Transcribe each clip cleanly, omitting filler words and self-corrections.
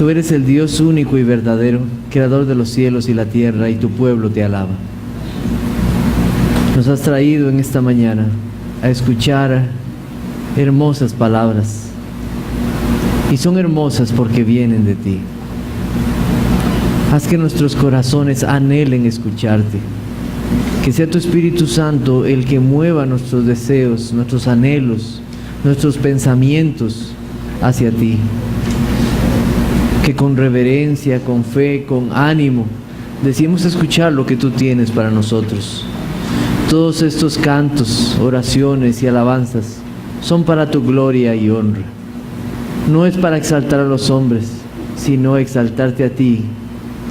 Tú eres el Dios único y verdadero, creador de los cielos y la tierra, y tu pueblo te alaba. Nos has traído en esta mañana a escuchar hermosas palabras, y son hermosas porque vienen de ti. Haz que nuestros corazones anhelen escucharte, que sea tu Espíritu Santo el que mueva nuestros deseos, nuestros anhelos, nuestros pensamientos hacia ti. Que con reverencia, con fe, con ánimo, deseemos escuchar lo que tú tienes para nosotros. Todos estos cantos, oraciones y alabanzas son para tu gloria y honra. No es para exaltar a los hombres, sino exaltarte a ti,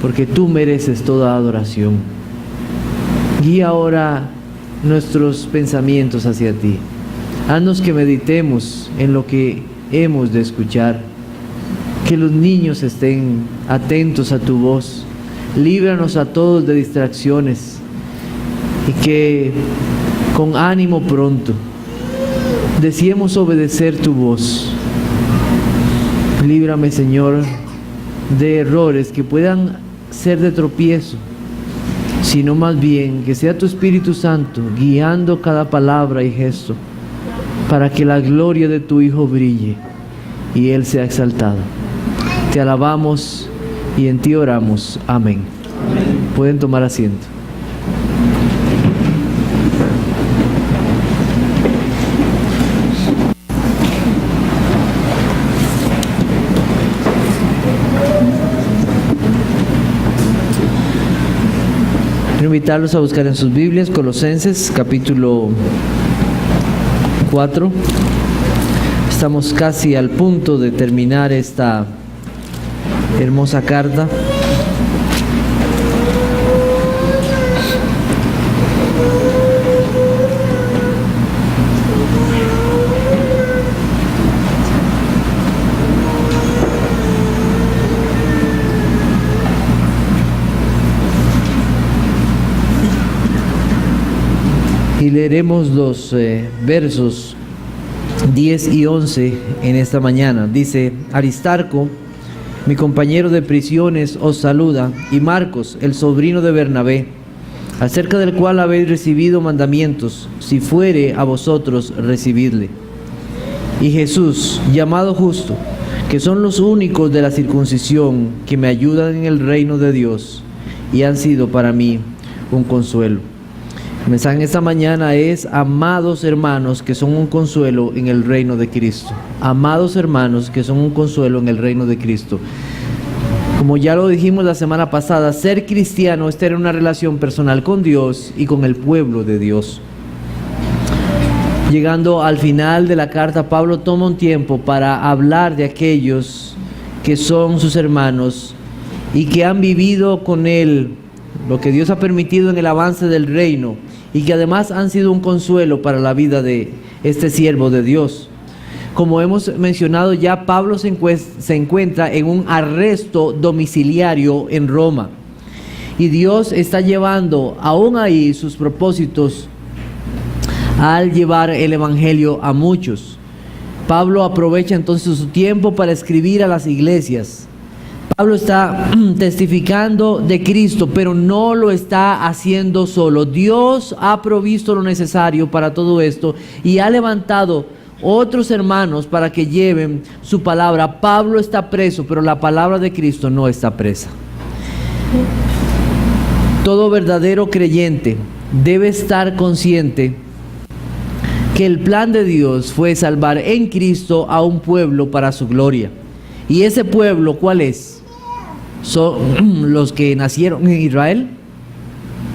porque tú mereces toda adoración. Guía ahora nuestros pensamientos hacia ti. Haznos que meditemos en lo que hemos de escuchar. Que los niños estén atentos a tu voz. Líbranos a todos de distracciones y que con ánimo pronto deseemos obedecer tu voz. Líbrame, Señor, de errores que puedan ser de tropiezo, sino más bien que sea tu Espíritu Santo guiando cada palabra y gesto para que la gloria de tu Hijo brille y Él sea exaltado. Te alabamos y en ti oramos. Amén. Amén. Pueden tomar asiento. Quiero invitarlos a buscar en sus Biblias Colosenses capítulo 4. Estamos casi al punto de terminar esta hermosa carta. Y leeremos los versos 10 y 11 en esta mañana. Dice: Aristarco, mi compañero de prisiones, os saluda, y Marcos, el sobrino de Bernabé, acerca del cual habéis recibido mandamientos, si fuere a vosotros, recibidle. Y Jesús, llamado Justo, que son los únicos de la circuncisión que me ayudan en el reino de Dios, y han sido para mí un consuelo. El mensaje en esta mañana es: amados hermanos que son un consuelo en el reino de Cristo. Amados hermanos que son un consuelo en el reino de Cristo. Como ya lo dijimos la semana pasada, ser cristiano es tener una relación personal con Dios y con el pueblo de Dios. Llegando al final de la carta, Pablo toma un tiempo para hablar de aquellos que son sus hermanos y que han vivido con él lo que Dios ha permitido en el avance del reino, y que además han sido un consuelo para la vida de este siervo de Dios. Como hemos mencionado ya, Pablo se encuentra en un arresto domiciliario en Roma, y Dios está llevando aún ahí sus propósitos al llevar el evangelio a muchos. Pablo aprovecha entonces su tiempo para escribir a las iglesias. Pablo está testificando de Cristo, pero no lo está haciendo solo. Dios ha provisto lo necesario para todo esto y ha levantado otros hermanos para que lleven su palabra. Pablo está preso, pero la palabra de Cristo no está presa. Todo verdadero creyente debe estar consciente que el plan de Dios fue salvar en Cristo a un pueblo para su gloria. ¿Y ese pueblo cuál es? ¿Son los que nacieron en Israel?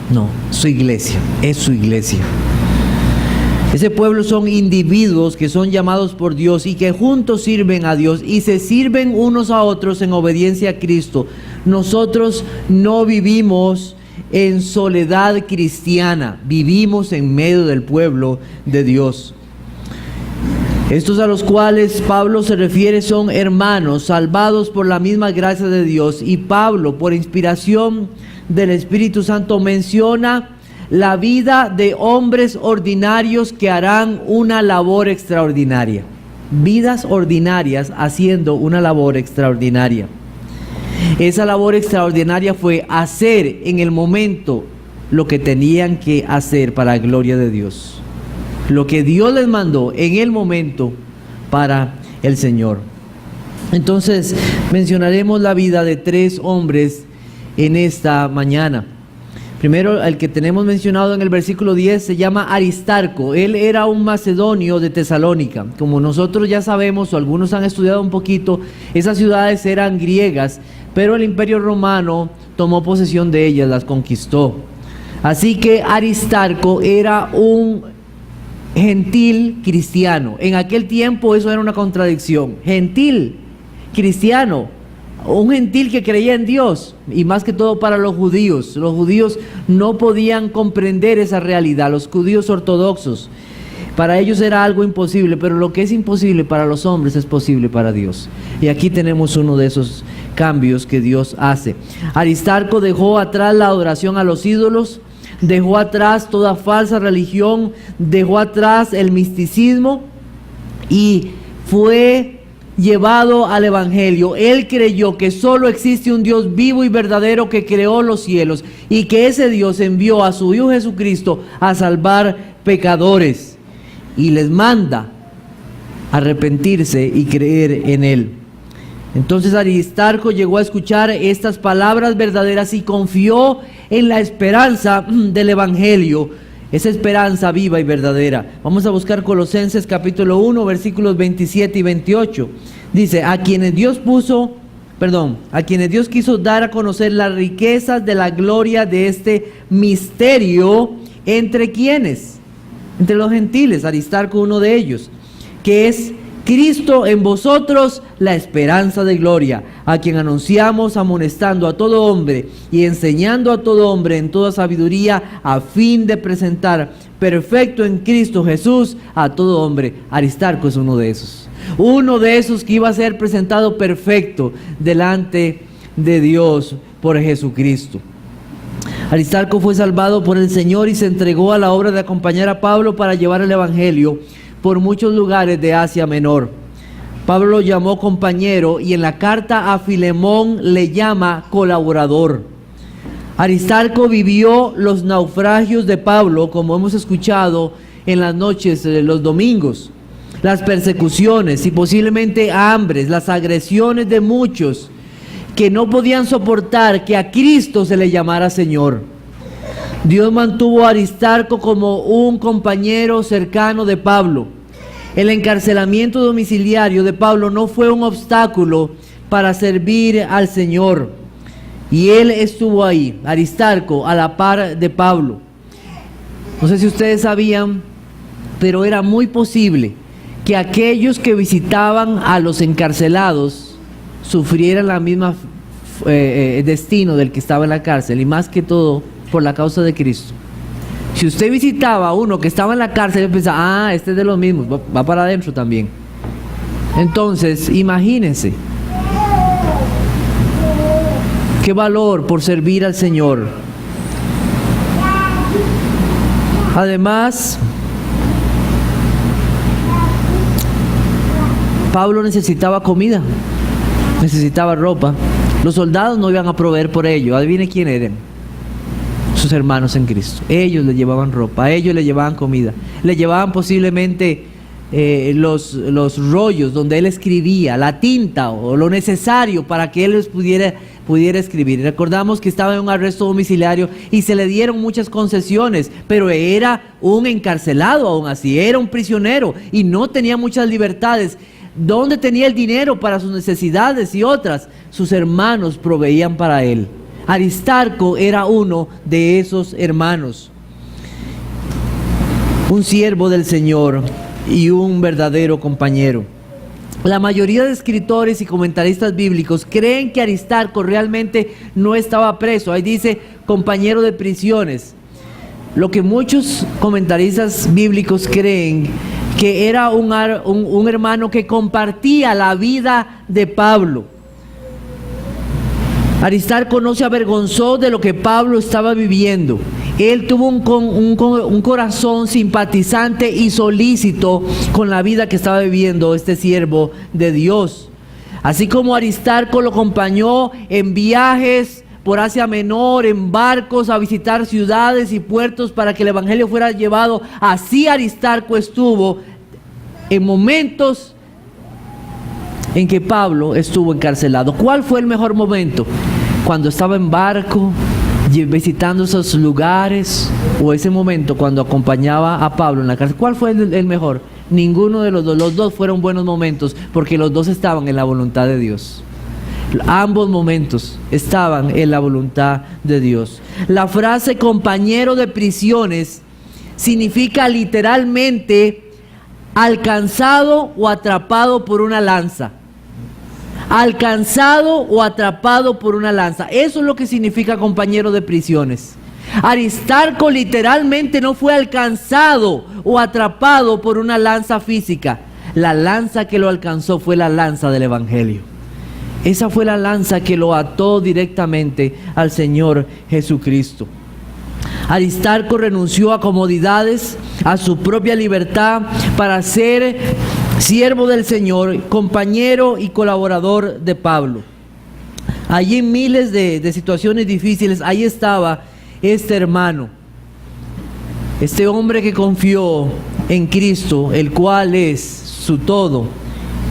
No, su iglesia, es su iglesia. Ese pueblo son individuos que son llamados por Dios y que juntos sirven a Dios y se sirven unos a otros en obediencia a Cristo. Nosotros no vivimos en soledad cristiana, vivimos en medio del pueblo de Dios. Estos a los cuales Pablo se refiere son hermanos salvados por la misma gracia de Dios, y Pablo, por inspiración del Espíritu Santo, menciona la vida de hombres ordinarios que harán una labor extraordinaria. Vidas ordinarias haciendo una labor extraordinaria. Esa labor extraordinaria fue hacer en el momento lo que tenían que hacer para la gloria de Dios. Lo que Dios les mandó en el momento para el Señor. Entonces mencionaremos la vida de 3 hombres en esta mañana. Primero, el que tenemos mencionado en el versículo 10 se llama Aristarco. Él era un macedonio de Tesalónica. Como nosotros ya sabemos, o algunos han estudiado un poquito, esas ciudades eran griegas, pero el Imperio Romano tomó posesión de ellas, las conquistó. Así que Aristarco era un gentil cristiano. En aquel tiempo eso era una contradicción. Gentil cristiano, un gentil que creía en Dios, y más que todo para los judíos. Los judíos no podían comprender esa realidad, los judíos ortodoxos. Para ellos era algo imposible, pero lo que es imposible para los hombres es posible para Dios. Y aquí tenemos uno de esos cambios que Dios hace. Aristarco dejó atrás la adoración a los ídolos, dejó atrás toda falsa religión, dejó atrás el misticismo y fue llevado al Evangelio. Él creyó que solo existe un Dios vivo y verdadero que creó los cielos y que ese Dios envió a su Hijo Jesucristo a salvar pecadores y les manda arrepentirse y creer en Él. Entonces Aristarco llegó a escuchar estas palabras verdaderas y confió en la esperanza del Evangelio, esa esperanza viva y verdadera. Vamos a buscar Colosenses capítulo 1, versículos 27 y 28. Dice, a quienes Dios quiso dar a conocer las riquezas de la gloria de este misterio, ¿entre quiénes? Entre los gentiles, Aristarco uno de ellos, que es Cristo en vosotros, la esperanza de gloria, a quien anunciamos amonestando a todo hombre y enseñando a todo hombre en toda sabiduría, a fin de presentar perfecto en Cristo Jesús a todo hombre. Aristarco es uno de esos que iba a ser presentado perfecto delante de Dios por Jesucristo. Aristarco fue salvado por el Señor y se entregó a la obra de acompañar a Pablo para llevar el Evangelio por muchos lugares de Asia Menor. Pablo lo llamó compañero y en la carta a Filemón le llama colaborador. Aristarco vivió los naufragios de Pablo, como hemos escuchado en las noches de los domingos, las persecuciones y posiblemente hambres, las agresiones de muchos que no podían soportar que a Cristo se le llamara Señor. Dios mantuvo a Aristarco como un compañero cercano de Pablo. El encarcelamiento domiciliario de Pablo no fue un obstáculo para servir al Señor. Y él estuvo ahí, Aristarco, a la par de Pablo. No sé si ustedes sabían, pero era muy posible que aquellos que visitaban a los encarcelados sufrieran la misma destino del que estaba en la cárcel, y más que todo por la causa de Cristo. Si usted visitaba a uno que estaba en la cárcel y pensaba, este es de los mismos, va para adentro también. Entonces, imagínense qué valor por servir al Señor. Además, Pablo necesitaba comida, necesitaba ropa. Los soldados no iban a proveer por ello. Adivine quién eran. Sus hermanos en Cristo. Ellos le llevaban ropa, a ellos le llevaban comida, le llevaban posiblemente los rollos donde él escribía, la tinta o lo necesario para que él les pudiera escribir. Recordamos que estaba en un arresto domiciliario y se le dieron muchas concesiones, pero era un encarcelado aún así, era un prisionero y no tenía muchas libertades. ¿Dónde tenía el dinero para sus necesidades y otras? Sus hermanos proveían para él. Aristarco era uno de esos hermanos, un siervo del Señor y un verdadero compañero. La mayoría de escritores y comentaristas bíblicos creen que Aristarco realmente no estaba preso. Ahí dice compañero de prisiones. Lo que muchos comentaristas bíblicos creen que era un hermano que compartía la vida de Pablo. Aristarco no se avergonzó de lo que Pablo estaba viviendo. Él tuvo un corazón simpatizante y solícito con la vida que estaba viviendo este siervo de Dios. Así como Aristarco lo acompañó en viajes por Asia Menor, en barcos a visitar ciudades y puertos para que el evangelio fuera llevado, así Aristarco estuvo en momentos en que Pablo estuvo encarcelado. ¿Cuál fue el mejor momento? Cuando estaba en barco, visitando esos lugares, o ese momento cuando acompañaba a Pablo en la cárcel. ¿Cuál fue el mejor? Ninguno de los dos. Los dos fueron buenos momentos porque los dos estaban en la voluntad de Dios. Ambos momentos estaban en la voluntad de Dios. La frase compañero de prisiones significa literalmente alcanzado o atrapado por una lanza. Alcanzado o atrapado por una lanza. Eso es lo que significa compañero de prisiones. Aristarco literalmente no fue alcanzado o atrapado por una lanza física. La lanza que lo alcanzó fue la lanza del evangelio. Esa fue la lanza que lo ató directamente al Señor Jesucristo. Aristarco renunció a comodidades, a su propia libertad, para ser siervo del Señor, compañero y colaborador de Pablo. Allí en miles de situaciones difíciles, ahí estaba este hermano, este hombre que confió en Cristo, el cual es su todo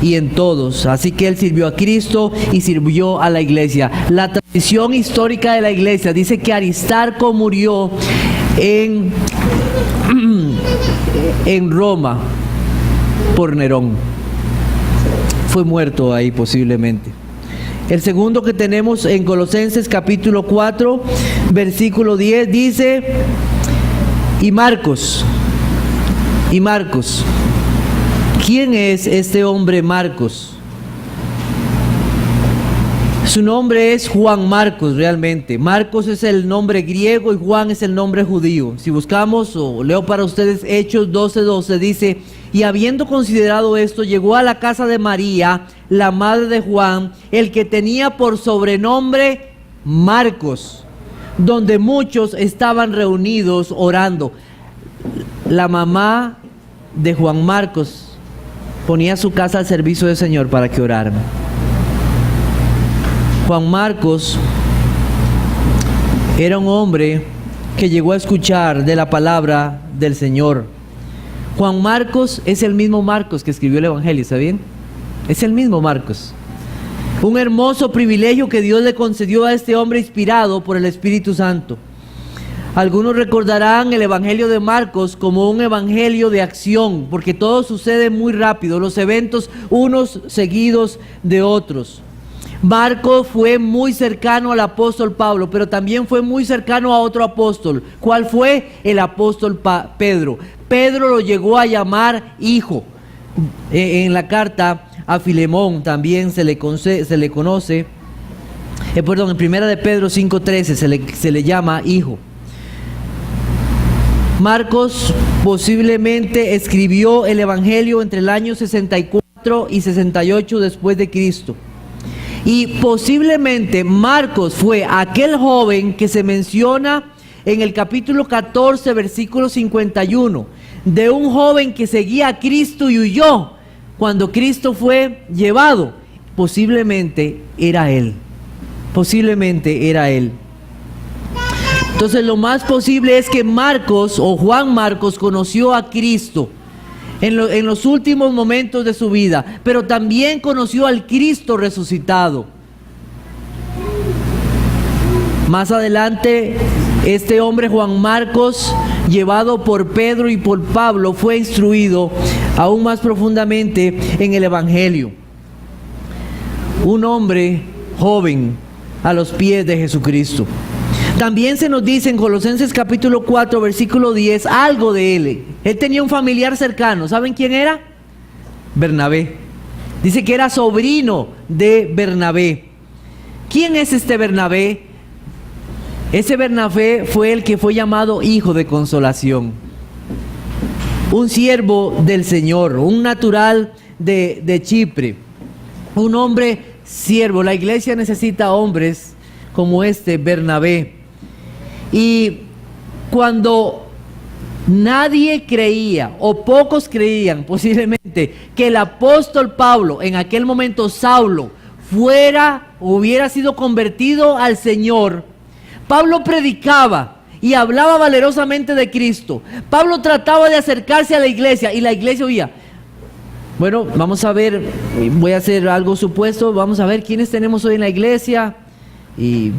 y en todos. Así que él sirvió a Cristo y sirvió a la iglesia. La tradición histórica de la iglesia dice que Aristarco murió en Roma por Nerón. Fue muerto ahí posiblemente. El segundo que tenemos en Colosenses capítulo 4, versículo 10, dice, y Marcos. ¿Quién es este hombre Marcos? Su nombre es Juan Marcos realmente. Marcos es el nombre griego y Juan es el nombre judío. Si buscamos, o leo para ustedes Hechos 12:12, dice, y habiendo considerado esto, llegó a la casa de María, la madre de Juan, el que tenía por sobrenombre Marcos, donde muchos estaban reunidos orando. La mamá de Juan Marcos ponía su casa al servicio del Señor para que oraran. Juan Marcos era un hombre que llegó a escuchar de la palabra del Señor. Juan Marcos es el mismo Marcos que escribió el Evangelio, ¿saben? Es el mismo Marcos. Un hermoso privilegio que Dios le concedió a este hombre inspirado por el Espíritu Santo. Algunos recordarán el Evangelio de Marcos como un evangelio de acción, porque todo sucede muy rápido, los eventos unos seguidos de otros. Marcos fue muy cercano al apóstol Pablo, pero también fue muy cercano a otro apóstol. ¿Cuál fue? El apóstol Pedro. Pedro lo llegó a llamar hijo. En la carta a Filemón también se le conoce, en 1 de Pedro 5:13 se le llama hijo. Marcos posiblemente escribió el Evangelio entre el año 64 y 68 después de Cristo. Y posiblemente Marcos fue aquel joven que se menciona en el capítulo 14, versículo 51, de un joven que seguía a Cristo y huyó cuando Cristo fue llevado. Posiblemente era él. Entonces lo más posible es que Marcos o Juan Marcos conoció a Cristo en los últimos momentos de su vida, pero también conoció al Cristo resucitado. Más adelante, este hombre Juan Marcos, llevado por Pedro y por Pablo, fue instruido aún más profundamente en el Evangelio. Un hombre joven a los pies de Jesucristo. También se nos dice en Colosenses capítulo 4, versículo 10, algo de él. Él tenía un familiar cercano. ¿Saben quién era? Bernabé. Dice que era sobrino de Bernabé. ¿Quién es este Bernabé? Ese Bernabé fue el que fue llamado hijo de consolación. Un siervo del Señor, un natural de Chipre. Un hombre siervo. La iglesia necesita hombres como este Bernabé. Y cuando nadie creía, o pocos creían posiblemente, que el apóstol Pablo, en aquel momento Saulo, hubiera sido convertido al Señor, Pablo predicaba y hablaba valerosamente de Cristo. Pablo trataba de acercarse a la iglesia y la iglesia oía. Bueno, vamos a ver, voy a hacer algo supuesto, vamos a ver quiénes tenemos hoy en la iglesia. Y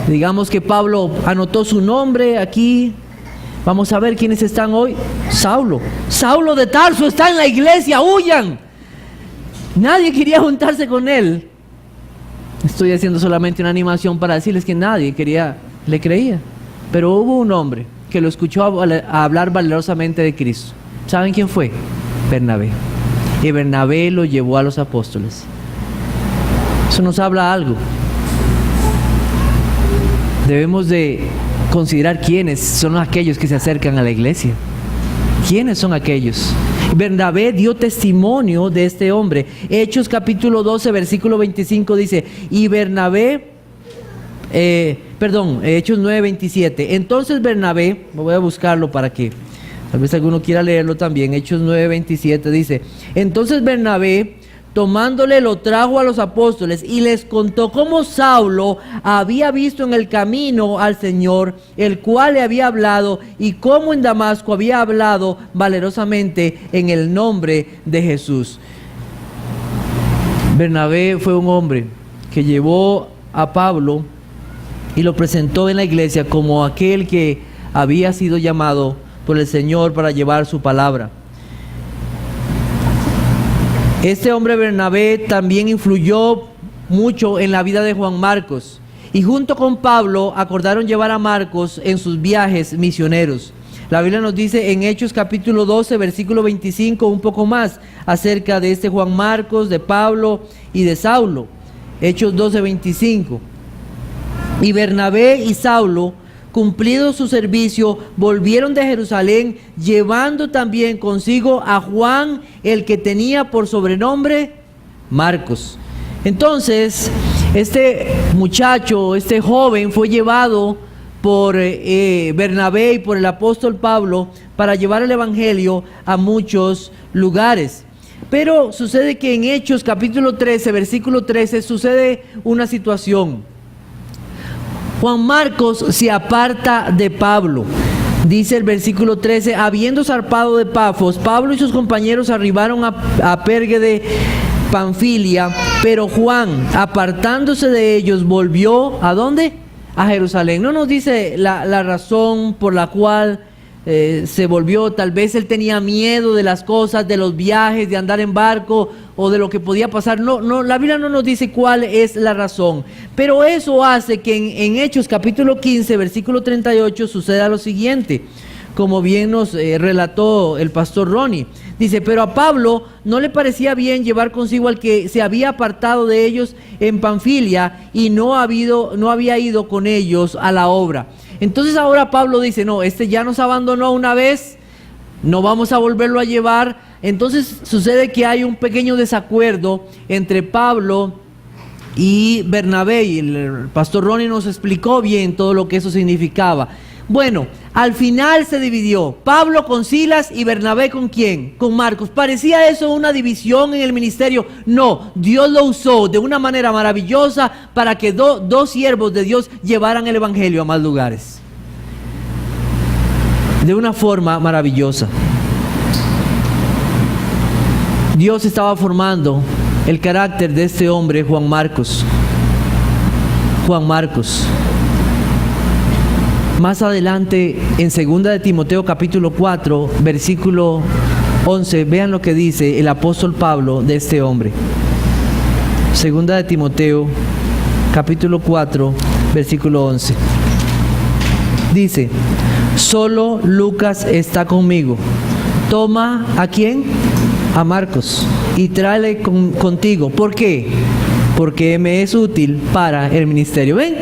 digamos que Pablo anotó su nombre aquí. Vamos a ver quiénes están hoy. Saulo de Tarso está en la iglesia, huyan. Nadie quería juntarse con él. Estoy haciendo solamente una animación para decirles que nadie le creía. Pero hubo un hombre que lo escuchó a hablar valerosamente de Cristo. ¿Saben quién fue? Bernabé. Y Bernabé lo llevó a los apóstoles. Eso nos habla algo. Debemos de considerar quiénes son aquellos que se acercan a la iglesia. ¿Quiénes son aquellos? Bernabé dio testimonio de este hombre. Hechos capítulo 12, versículo 25 dice, y Bernabé, Hechos 9, 27. Entonces Bernabé, voy a buscarlo para que tal vez alguno quiera leerlo también. Hechos 9, 27 dice, entonces Bernabé, tomándole, lo trajo a los apóstoles y les contó cómo Saulo había visto en el camino al Señor, el cual le había hablado, y cómo en Damasco había hablado valerosamente en el nombre de Jesús. Bernabé fue un hombre que llevó a Pablo y lo presentó en la iglesia como aquel que había sido llamado por el Señor para llevar su palabra. Este hombre Bernabé también influyó mucho en la vida de Juan Marcos, y junto con Pablo acordaron llevar a Marcos en sus viajes misioneros. La Biblia nos dice en Hechos capítulo 12, versículo 25, un poco más acerca de este Juan Marcos, de Pablo y de Saulo. Hechos 12, 25. Y Bernabé y Saulo, cumplido su servicio, volvieron de Jerusalén, llevando también consigo a Juan, el que tenía por sobrenombre Marcos. Entonces, este muchacho, este joven, fue llevado por Bernabé y por el apóstol Pablo para llevar el evangelio a muchos lugares. Pero sucede que en Hechos capítulo 13, versículo 13, sucede una situación. Juan Marcos se aparta de Pablo. Dice el versículo 13, habiendo zarpado de Pafos, Pablo y sus compañeros arribaron a Perge de Panfilia, pero Juan, apartándose de ellos, volvió ¿a dónde? A Jerusalén. No nos dice la razón por la cual se volvió. Tal vez él tenía miedo de las cosas, de los viajes, de andar en barco o de lo que podía pasar. No, la Biblia no nos dice cuál es la razón, pero eso hace que en Hechos capítulo 15 versículo 38 suceda lo siguiente, como bien nos relató el pastor Ronnie. Dice, pero a Pablo no le parecía bien llevar consigo al que se había apartado de ellos en Panfilia y no había ido con ellos a la obra. Entonces ahora Pablo dice, no, este ya nos abandonó una vez, no vamos a volverlo a llevar. Entonces sucede que hay un pequeño desacuerdo entre Pablo y Bernabé, y el pastor Ronnie nos explicó bien todo lo que eso significaba. Bueno, al final se dividió, Pablo con Silas y Bernabé ¿con quién? Con Marcos. ¿Parecía eso una división en el ministerio? No, Dios lo usó de una manera maravillosa para que dos siervos de Dios llevaran el evangelio a más lugares. De una forma maravillosa. Dios estaba formando el carácter de este hombre, Juan Marcos. Juan Marcos. Más adelante, en 2 de Timoteo capítulo 4, versículo 11, vean lo que dice el apóstol Pablo de este hombre. 2 de Timoteo capítulo 4, versículo 11. Dice, solo Lucas está conmigo. Toma, ¿a quién? A Marcos, y tráele contigo. ¿Por qué? Porque me es útil para el ministerio. ¿Ven?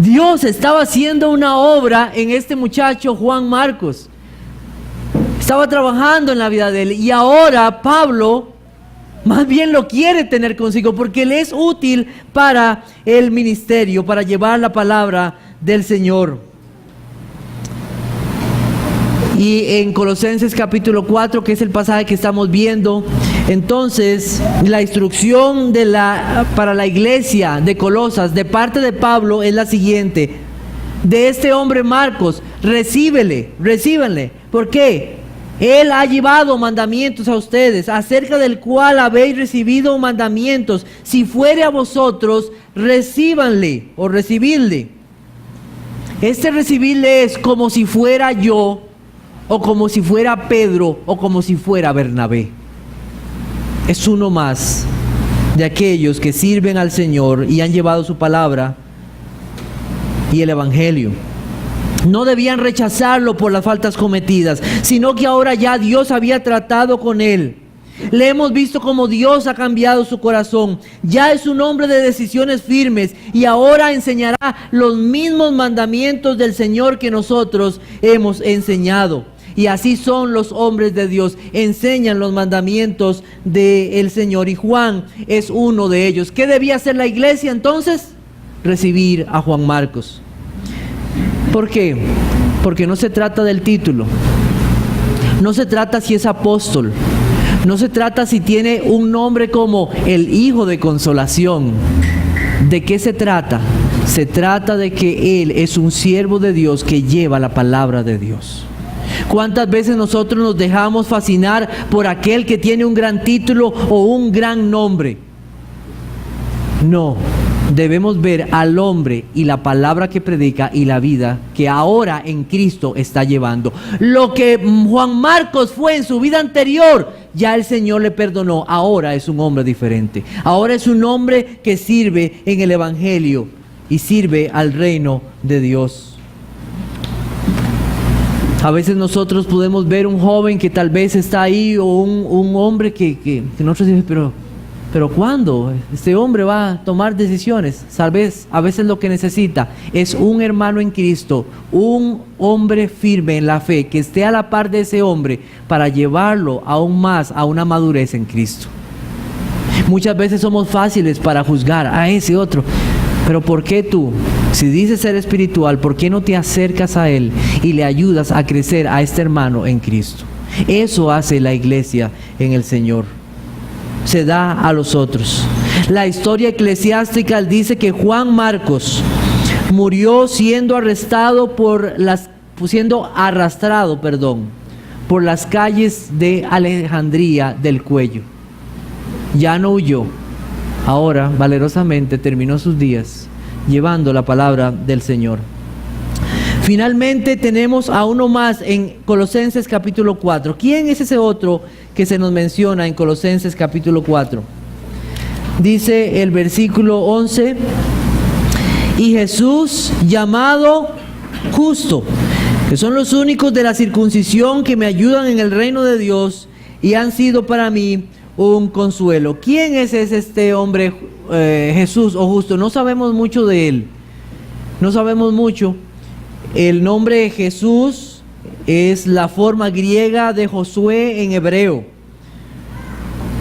Dios estaba haciendo una obra en este muchacho Juan Marcos. Estaba trabajando en la vida de él, y ahora Pablo más bien lo quiere tener consigo porque le es útil para el ministerio, para llevar la palabra del Señor. Y en Colosenses capítulo 4, que es el pasaje que estamos viendo, Entonces, la instrucción para la iglesia de Colosas de parte de Pablo es la siguiente: de este hombre Marcos, recíbenle. ¿Por qué? Él ha llevado mandamientos a ustedes, acerca del cual habéis recibido mandamientos. Si fuere a vosotros, recíbanle o recibidle. Este recibirle es como si fuera yo, o como si fuera Pedro, o como si fuera Bernabé. Es uno más de aquellos que sirven al Señor y han llevado su palabra y el Evangelio. No debían rechazarlo por las faltas cometidas, sino que ahora ya Dios había tratado con él. Le hemos visto cómo Dios ha cambiado su corazón. Ya es un hombre de decisiones firmes y ahora enseñará los mismos mandamientos del Señor que nosotros hemos enseñado. Y así son los hombres de Dios, enseñan los mandamientos del Señor. Y Juan es uno de ellos. ¿Qué debía hacer la iglesia entonces? Recibir a Juan Marcos. ¿Por qué? Porque no se trata del título. No se trata si es apóstol. No se trata si tiene un nombre como el Hijo de Consolación. ¿De qué se trata? Se trata de que Él es un siervo de Dios que lleva la palabra de Dios. ¿Cuántas veces nosotros nos dejamos fascinar por aquel que tiene un gran título o un gran nombre? No, debemos ver al hombre y la palabra que predica y la vida que ahora en Cristo está llevando. Lo que Juan Marcos fue en su vida anterior, ya el Señor le perdonó. Ahora es un hombre diferente. Ahora es un hombre que sirve en el Evangelio y sirve al reino de Dios. A veces nosotros podemos ver un joven que tal vez está ahí, o un hombre que nosotros decimos, pero ¿cuándo este hombre va a tomar decisiones? Tal vez, a veces lo que necesita es un hermano en Cristo, un hombre firme en la fe, que esté a la par de ese hombre para llevarlo aún más a una madurez en Cristo. Muchas veces somos fáciles para juzgar a ese otro. Pero ¿por qué tú, si dices ser espiritual, por qué no te acercas a él y le ayudas a crecer a este hermano en Cristo? Eso hace la iglesia en el Señor. Se da a los otros. La historia eclesiástica dice que Juan Marcos murió siendo arrastrado por las calles de Alejandría del Cuello. Ya no huyó. Ahora, valerosamente, terminó sus días llevando la palabra del Señor. Finalmente tenemos a uno más en Colosenses capítulo 4. ¿Quién es ese otro que se nos menciona en Colosenses capítulo 4? Dice el versículo 11: y Jesús, llamado justo, que son los únicos de la circuncisión que me ayudan en el reino de Dios y han sido para mí un consuelo. ¿Quién es este hombre Jesús o justo? No sabemos mucho de él. No sabemos mucho. El nombre Jesús es la forma griega de Josué en hebreo.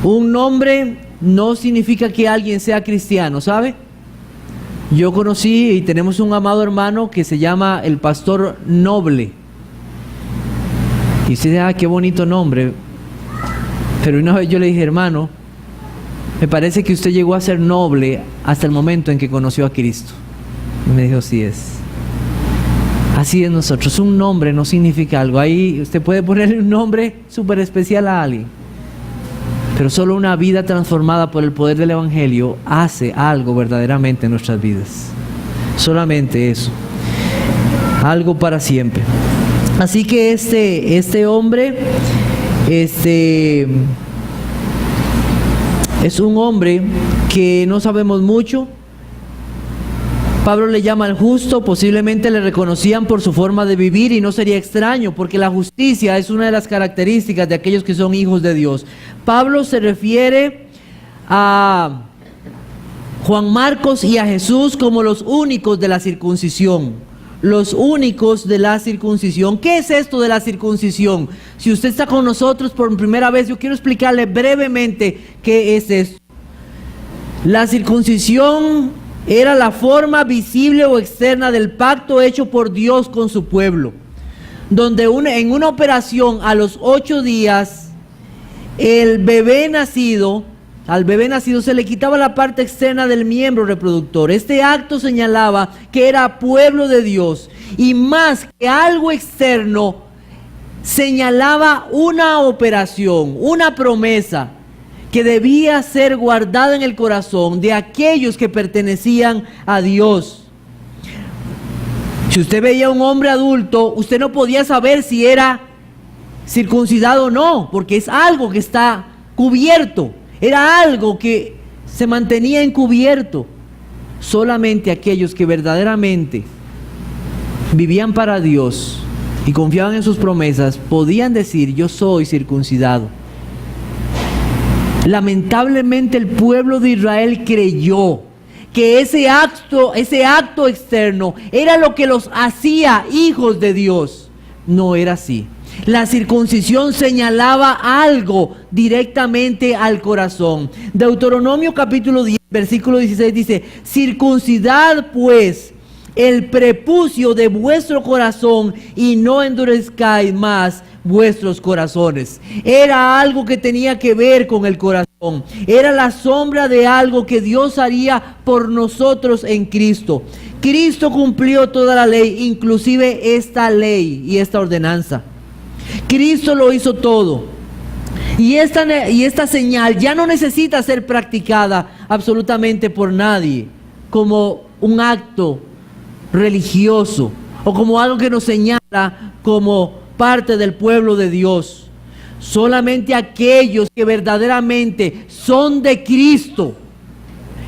Un nombre no significa que alguien sea cristiano, ¿sabe? Yo conocí y tenemos un amado hermano que se llama el pastor Noble. Y dice, qué bonito nombre. Pero una vez yo le dije, hermano, me parece que usted llegó a ser noble hasta el momento en que conoció a Cristo. Y me dijo, así es. Así es nosotros. Un nombre no significa algo. Ahí usted puede ponerle un nombre súper especial a alguien. Pero solo una vida transformada por el poder del Evangelio hace algo verdaderamente en nuestras vidas. Solamente eso. Algo para siempre. Así que este hombre... es un hombre que no sabemos mucho. Pablo le llama al justo. Posiblemente le reconocían por su forma de vivir y no sería extraño, porque la justicia es una de las características de aquellos que son hijos de Dios. Pablo se refiere a Juan Marcos y a Jesús como los únicos de la circuncisión. Los únicos de la circuncisión. ¿Qué es esto de la circuncisión? Si usted está con nosotros por primera vez, yo quiero explicarle brevemente qué es esto. La circuncisión era la forma visible o externa del pacto hecho por Dios con su pueblo, donde en una operación a los 8 días al bebé nacido se le quitaba la parte externa del miembro reproductor. Este acto señalaba que era pueblo de Dios, y más que algo externo, señalaba una operación, una promesa que debía ser guardada en el corazón de aquellos que pertenecían a Dios. Si usted veía a un hombre adulto, usted no podía saber si era circuncidado o no, porque es algo que está cubierto, era algo que se mantenía encubierto. Solamente aquellos que verdaderamente vivían para Dios y confiaban en sus promesas podían decir: yo soy circuncidado. Lamentablemente el pueblo de Israel creyó que ese acto externo era lo que los hacía hijos de Dios. No era así. La circuncisión señalaba algo directamente al corazón. Deuteronomio capítulo 10, versículo 16 dice: circuncidad pues el prepucio de vuestro corazón y no endurezcáis más vuestros corazones. Era algo que tenía que ver con el corazón. Era la sombra de algo que Dios haría por nosotros en Cristo. Cristo cumplió toda la ley, inclusive esta ley y esta ordenanza. Cristo lo hizo todo. Y esta señal ya no necesita ser practicada absolutamente por nadie como un acto religioso o como algo que nos señala como parte del pueblo de Dios. Solamente aquellos que verdaderamente son de Cristo,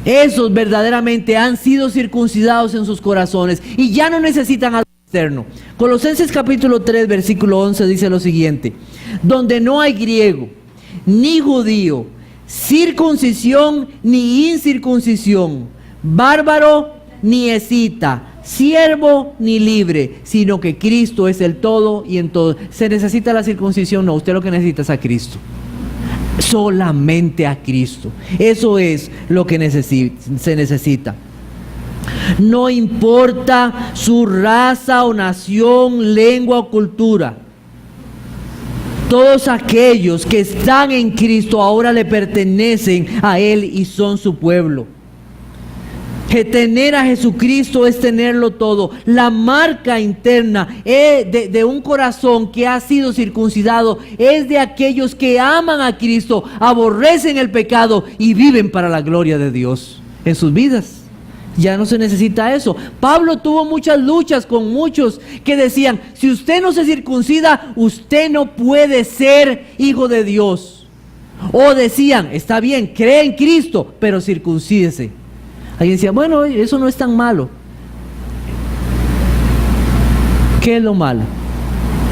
esos verdaderamente han sido circuncidados en sus corazones y ya no necesitan algo externo. Colosenses capítulo 3 versículo 11 dice lo siguiente: donde no hay griego ni judío, circuncisión ni incircuncisión, bárbaro ni escita, siervo ni libre, sino que Cristo es el todo y en todo. ¿Se necesita la circuncisión? No, usted lo que necesita es a Cristo. Solamente a Cristo. Eso es lo que se necesita. No importa su raza o nación, lengua o cultura. Todos aquellos que están en Cristo ahora le pertenecen a Él y son su pueblo. Que tener a Jesucristo es tenerlo todo. La marca interna de un corazón que ha sido circuncidado es de aquellos que aman a Cristo, aborrecen el pecado y viven para la gloria de Dios en sus vidas. Ya no se necesita eso. Pablo tuvo muchas luchas con muchos que decían: si usted no se circuncida, usted no puede ser hijo de Dios. O decían: está bien, cree en Cristo, pero circuncídese. Alguien decía: bueno, eso no es tan malo. ¿Qué es lo malo?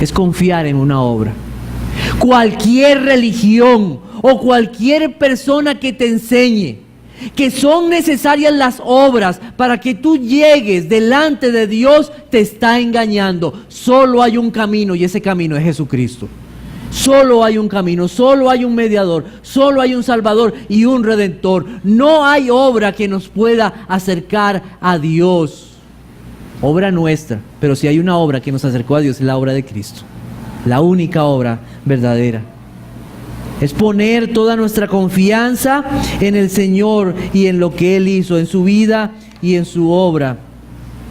Es confiar en una obra. Cualquier religión o cualquier persona que te enseñe que son necesarias las obras para que tú llegues delante de Dios, te está engañando. Solo hay un camino y ese camino es Jesucristo. Solo hay un camino, solo hay un mediador, solo hay un salvador y un redentor. No hay obra que nos pueda acercar a Dios, obra nuestra, pero si hay una obra que nos acercó a Dios, es la obra de Cristo, la única obra verdadera. Es poner toda nuestra confianza en el Señor y en lo que Él hizo, en su vida y en su obra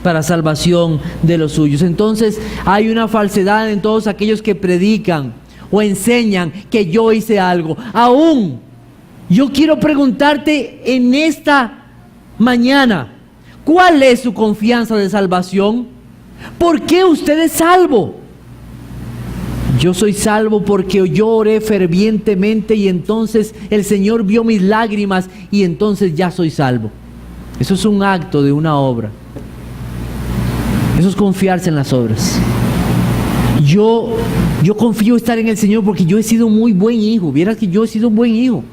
para salvación de los suyos. Entonces hay una falsedad en todos aquellos que predican o enseñan que yo hice algo. Aún yo quiero preguntarte en esta mañana: ¿cuál es su confianza de salvación? ¿Por qué usted es salvo? Yo soy salvo porque yo oré fervientemente y entonces el Señor vio mis lágrimas y entonces ya soy salvo. Eso es un acto de una obra. Eso es confiarse en las obras. Yo confío estar en el Señor porque yo he sido muy buen hijo. Vieras que yo he sido un buen hijo.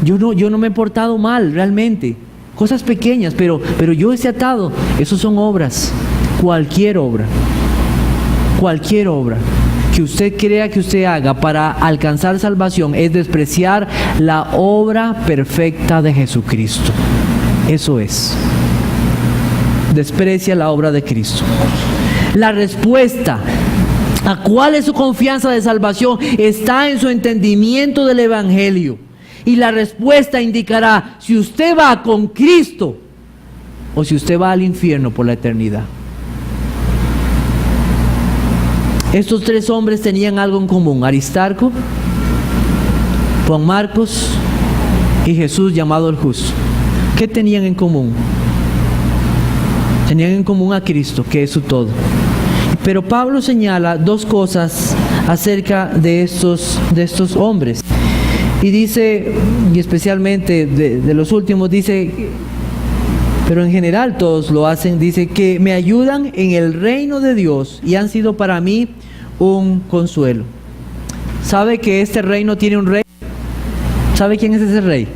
Yo no me he portado mal realmente. Cosas pequeñas, pero yo he atado. Esos son obras. Cualquier obra que usted crea que usted haga para alcanzar salvación es despreciar la obra perfecta de Jesucristo. Eso es. Desprecia la obra de Cristo. La respuesta ¿A cuál es su confianza de salvación? Está en su entendimiento del Evangelio. Y la respuesta indicará si usted va con Cristo o si usted va al infierno por la eternidad. Estos tres hombres tenían algo en común: Aristarco, Juan Marcos y Jesús llamado el Justo. ¿Qué tenían en común? Tenían en común a Cristo, que es su todo. Pero Pablo señala dos cosas acerca de estos hombres. Y dice, y especialmente de los últimos, dice, pero en general todos lo hacen, dice que me ayudan en el reino de Dios y han sido para mí un consuelo. ¿Sabe que este reino tiene un rey? ¿Sabe quién es ese rey?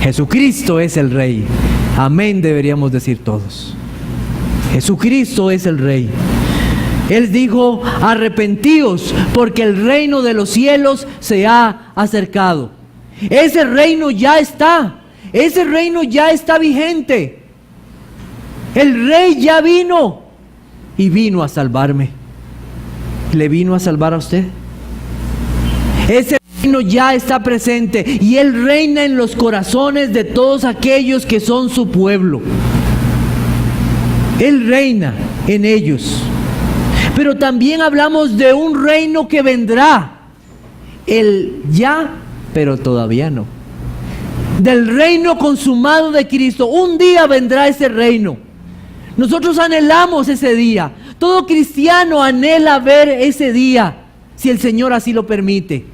Jesucristo es el rey. Amén, deberíamos decir todos. Jesucristo es el rey. Él dijo, arrepentíos, porque el reino de los cielos se ha acercado. Ese reino ya está. Ese reino ya está vigente. El rey ya vino y vino a salvarme. ¿Le vino a salvar a usted? Ese reino ya está presente y Él reina en los corazones de todos aquellos que son su pueblo. Él reina en ellos. Pero también hablamos de un reino que vendrá. El ya, pero todavía no. Del reino consumado de Cristo. Un día vendrá ese reino. Nosotros anhelamos ese día. Todo cristiano anhela ver ese día, si el Señor así lo permite.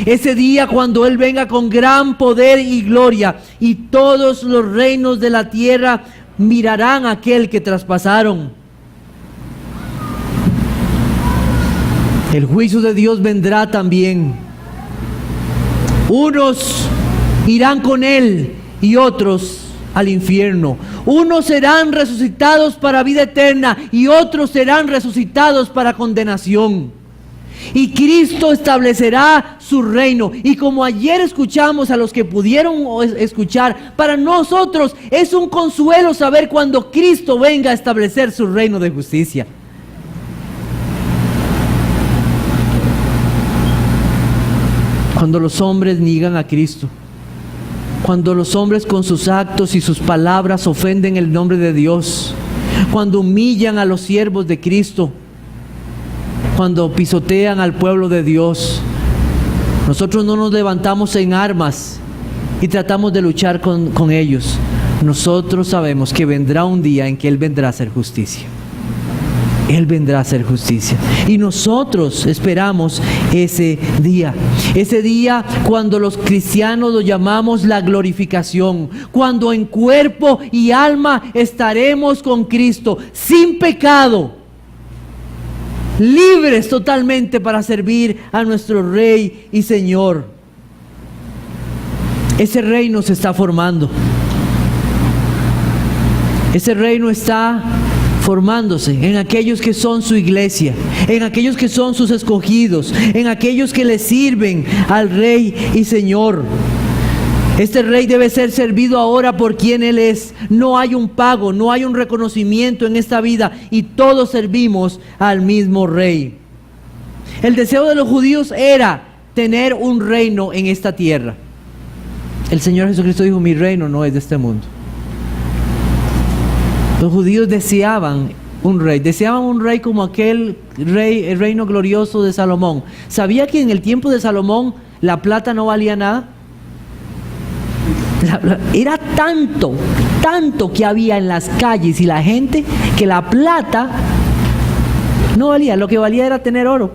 Ese día cuando Él venga con gran poder y gloria, y todos los reinos de la tierra mirarán a aquel que traspasaron. El juicio de Dios vendrá también. Unos irán con Él y otros al infierno. Unos serán resucitados para vida eterna y otros serán resucitados para condenación. Y Cristo establecerá su reino. Y como ayer escuchamos a los que pudieron escuchar, para nosotros es un consuelo saber cuando Cristo venga a establecer su reino de justicia. Cuando los hombres niegan a Cristo, cuando los hombres con sus actos y sus palabras ofenden el nombre de Dios, cuando humillan a los siervos de Cristo, cuando pisotean al pueblo de Dios, nosotros no nos levantamos en armas y tratamos de luchar con ellos. Nosotros sabemos que vendrá un día en que Él vendrá a hacer justicia. Él vendrá a hacer justicia. Y nosotros esperamos ese día. Ese día cuando los cristianos lo llamamos la glorificación. Cuando en cuerpo y alma estaremos con Cristo, sin pecado, libres totalmente para servir a nuestro Rey y Señor. Ese reino se está formando. Ese reino está formándose en aquellos que son su iglesia, en aquellos que son sus escogidos, en aquellos que le sirven al Rey y Señor. Este Rey debe ser servido ahora por quien Él es. No hay un pago, no hay un reconocimiento en esta vida y todos servimos al mismo Rey. El deseo de los judíos era tener un reino en esta tierra. El Señor Jesucristo dijo, mi reino no es de este mundo. Los judíos deseaban un rey como aquel rey, el reino glorioso de Salomón. ¿Sabía que en el tiempo de Salomón la plata no valía nada? Era tanto que había en las calles y la gente, que la plata no valía. Lo que valía era tener oro.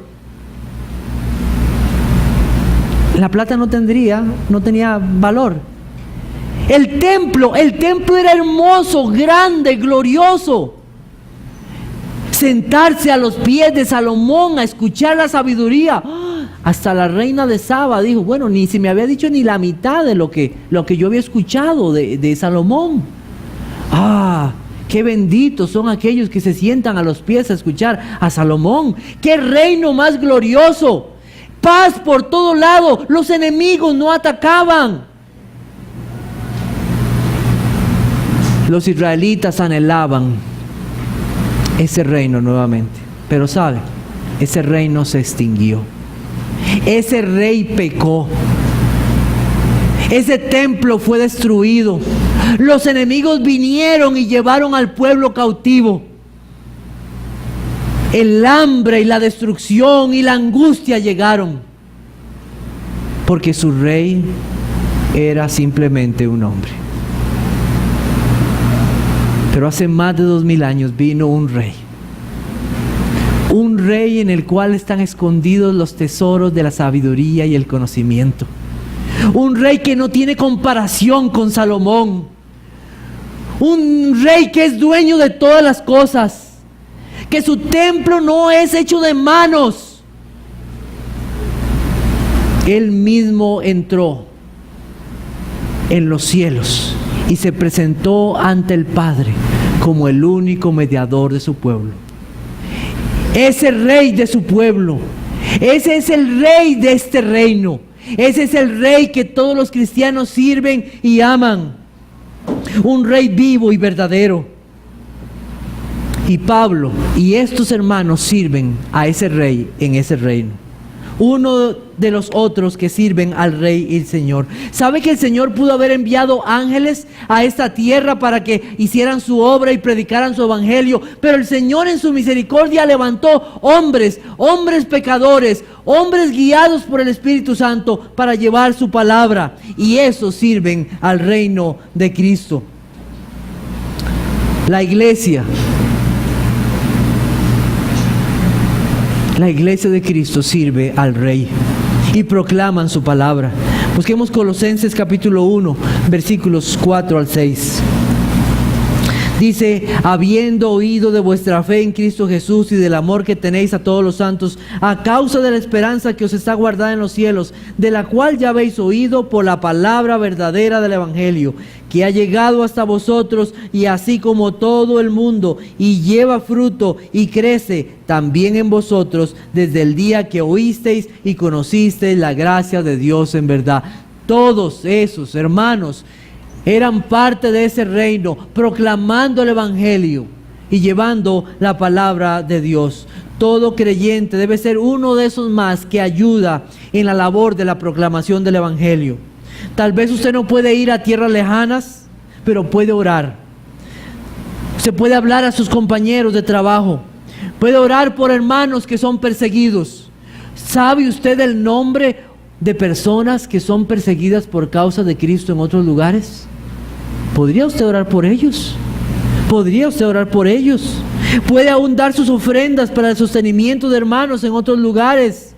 La plata no tenía valor. El templo era hermoso, grande, glorioso. Sentarse a los pies de Salomón a escuchar la sabiduría. Hasta la reina de Saba dijo, bueno, ni se me había dicho ni la mitad de lo que yo había escuchado de Salomón. Qué benditos son aquellos que se sientan a los pies a escuchar a Salomón. Qué reino más glorioso. Paz por todo lado. Los enemigos no atacaban. Los israelitas anhelaban ese reino nuevamente. Pero ¿sabe? ese reino se extinguió. Ese rey pecó. Ese templo fue destruido. Los enemigos vinieron y llevaron al pueblo cautivo. El hambre y la destrucción y la angustia llegaron, porque su rey era simplemente un hombre. Pero hace más de 2000 años vino un rey en el cual están escondidos los tesoros de la sabiduría y el conocimiento. Un rey que no tiene comparación con Salomón. Un rey que es dueño de todas las cosas. Que su templo no es hecho de manos. Él mismo entró en los cielos y se presentó ante el Padre como el único mediador de su pueblo. Ese rey de su pueblo, ese es el rey de este reino. Ese es el rey que todos los cristianos sirven y aman. Un rey vivo y verdadero. Y Pablo y estos hermanos sirven a ese rey en ese reino. Uno de los otros que sirven al Rey y el Señor. ¿Sabe que el Señor pudo haber enviado ángeles a esta tierra para que hicieran su obra y predicaran su evangelio? Pero el Señor en su misericordia levantó hombres pecadores, hombres guiados por el Espíritu Santo para llevar su palabra. Y esos sirven al reino de Cristo. La iglesia de Cristo sirve al Rey y proclaman su palabra. Busquemos Colosenses capítulo 1, versículos 4 al 6. Dice: habiendo oído de vuestra fe en Cristo Jesús y del amor que tenéis a todos los santos, a causa de la esperanza que os está guardada en los cielos, de la cual ya habéis oído por la palabra verdadera del Evangelio, que ha llegado hasta vosotros, y así como todo el mundo, y lleva fruto y crece también en vosotros, desde el día que oísteis y conocisteis la gracia de Dios en verdad. Todos esos hermanos eran parte de ese reino, proclamando el Evangelio y llevando la palabra de Dios. Todo creyente debe ser uno de esos más que ayuda en la labor de la proclamación del Evangelio. Tal vez usted no puede ir a tierras lejanas, pero puede orar. Usted puede hablar a sus compañeros de trabajo. Puede orar por hermanos que son perseguidos. ¿Sabe usted el nombre de personas que son perseguidas por causa de Cristo en otros lugares? ¿Podría usted orar por ellos? ¿Podría usted orar por ellos? Puede aún dar sus ofrendas para el sostenimiento de hermanos en otros lugares.